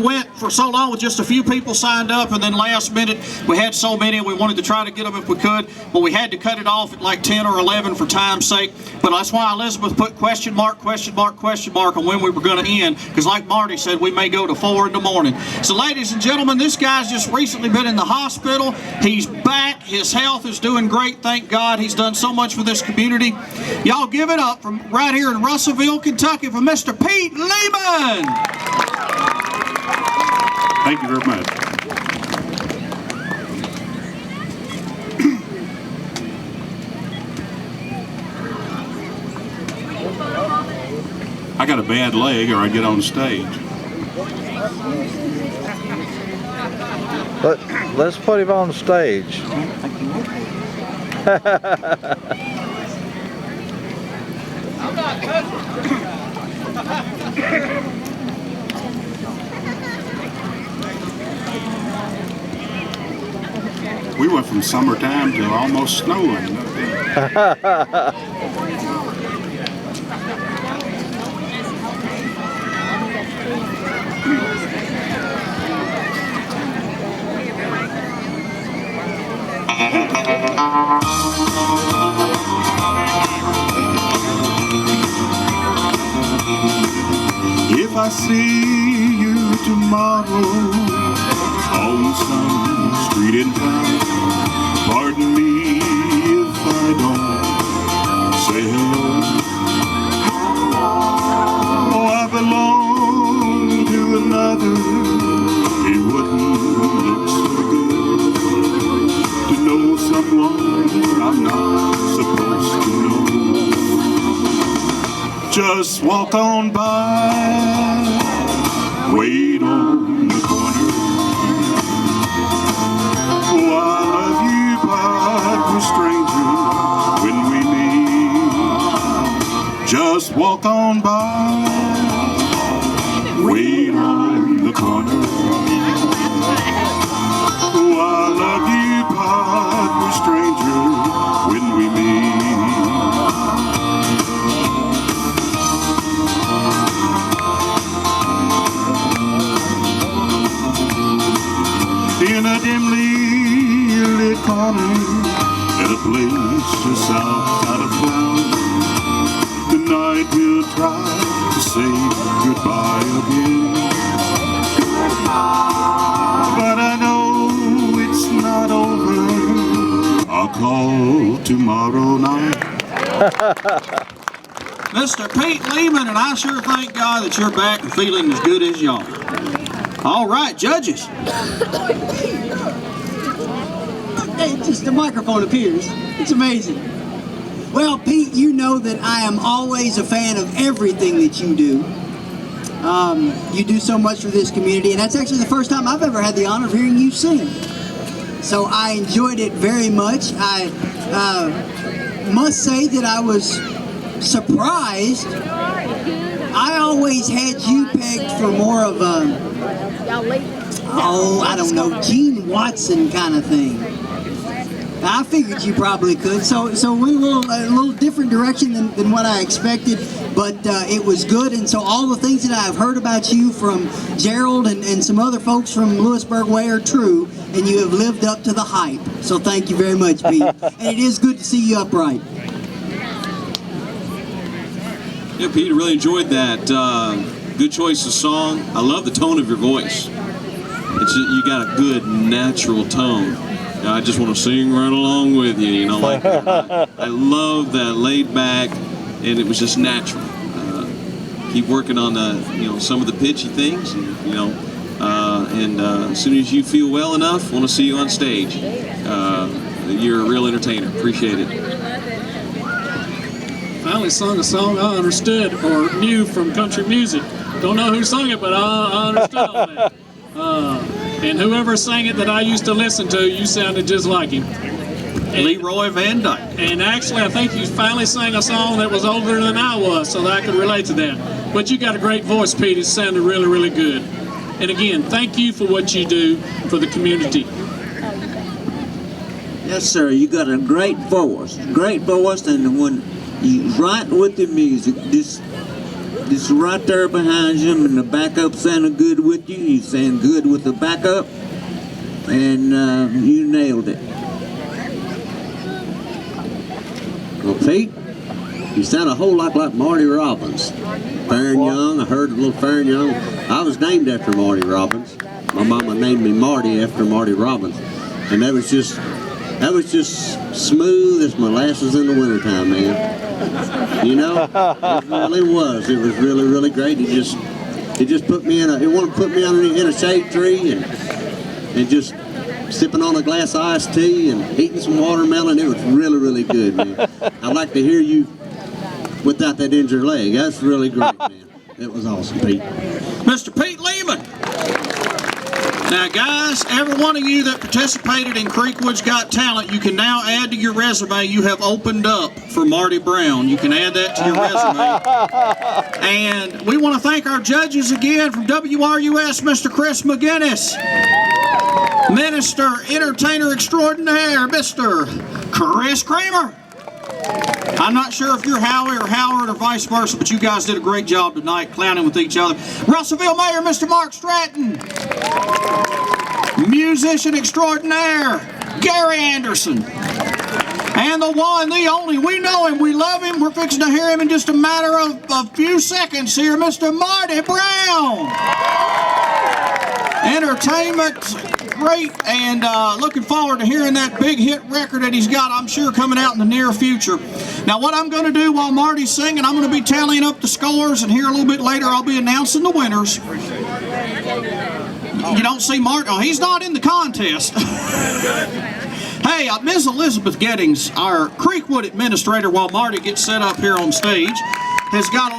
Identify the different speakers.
Speaker 1: Went for so long with just a few people signed up, and then last minute we had so many and we wanted to try to get them if we could, but we had to cut it off at like 10 or 11 for time's sake. But that's why Elizabeth put question mark on when we were going to end, because like Marty said, we may go to 4 in the morning. So ladies and gentlemen, this guy's just recently been in the hospital. He's back. His health is doing great, thank God. He's done so much for this community. Y'all give it up from right here in Russellville, Kentucky for Mr. Pete Lehman.
Speaker 2: Thank you very much. I got a bad leg or I get on stage.
Speaker 3: Let's put him on stage.
Speaker 1: I'm not
Speaker 2: We went from summertime to almost snowing. If I see you tomorrow on some street in town, pardon me if I don't say hello. Oh, I belong to another. It wouldn't look so good to know someone I'm not supposed to know. Just walk on by, wait on the corner. Oh, I love you, but we're strangers when we meet. Just walk on by, wait on the corner. Oh, I love you, but we're strangers when we meet. In a dimly lit corner at a place just outside of town, tonight we'll try to say goodbye again. But I know it's not over. I'll call tomorrow night.
Speaker 1: Mr. Pete Lehman, and I sure thank God that you're back and feeling as good as y'all. All right, judges.
Speaker 4: Hey, just the microphone appears. It's amazing. Well, Pete, you know that I am always a fan of everything that you do. You do so much for this community, and that's actually the first time I've ever had the honor of hearing you sing. So I enjoyed it very much. I must say that I was surprised. I always had you pegged for more of a, I don't know, Gene Watson kind of thing. I figured you probably could, so we went a little different direction than what I expected, but it was good. And so all the things that I've heard about you from Gerald and some other folks from Lewisburg Way are true, and you have lived up to the hype. So thank you very much, Pete. And it is good to see you upright.
Speaker 5: Yeah, Pete, I really enjoyed that. Good choice of song. I love the tone of your voice. You got a good natural tone. I just want to sing right along with you, you know. Like I love that laid back, and it was just natural. Keep working on the, some of the pitchy things, and as soon as you feel well enough, want to see you on stage. You're a real entertainer. Appreciate it.
Speaker 6: Finally sung a song I understood or knew from country music. Don't know who sung it, but I understood all that. And whoever sang it that I used to listen to, you sounded just like him.
Speaker 1: Leroy Van Dyke.
Speaker 6: And actually, I think you finally sang a song that was older than I was, so that I could relate to that. But you got a great voice, Pete. It sounded really, really good. And again, thank you for what you do for the community.
Speaker 7: Yes, sir. You got a great voice, and when you write with the music, just It's right there behind you, and the backup sounded good with you. You sound good with the backup, and you nailed it. Well, Pete, you sound a whole lot like Marty Robbins. Fair and Young, I heard a little Fair and Young. I was named after Marty Robbins. My mama named me Marty after Marty Robbins, and that was just smooth as molasses in the wintertime, man. You know, it really was. It was really, really great. It just put me in a. It wanted to put me in a shade tree and just sipping on a glass of iced tea and eating some watermelon. It was really, really good, man. I'd like to hear you without that injured leg. That's really great, man. It was awesome, Pete.
Speaker 1: Mr. Pete Lehman. Now, guys, every one of you that participated in Creekwood's Got Talent, you can now add to your resume you have opened up for Marty Brown. You can add that to your resume. And we want to thank our judges again from WRUS, Mr. Chris McGinnis, Minister, Entertainer Extraordinaire, Mr. Chris Kramer. I'm not sure if you're Howie or Howard or vice versa, but you guys did a great job tonight clowning with each other. Russellville Mayor, Mr. Mark Stratton. Musician extraordinaire, Gary Anderson. And the one, the only, we know him, we love him, we're fixing to hear him in just a matter of a few seconds here, Mr. Marty Brown. Entertainment, great, and looking forward to hearing that big hit record that he's got, I'm sure, coming out in the near future. Now, what I'm going to do while Marty's singing, I'm going to be tallying up the scores, and here a little bit later, I'll be announcing the winners. You don't see Marty, oh, he's not in the contest. Hey, Ms. Elizabeth Gettings, our Creekwood administrator, while Marty gets set up here on stage, has got a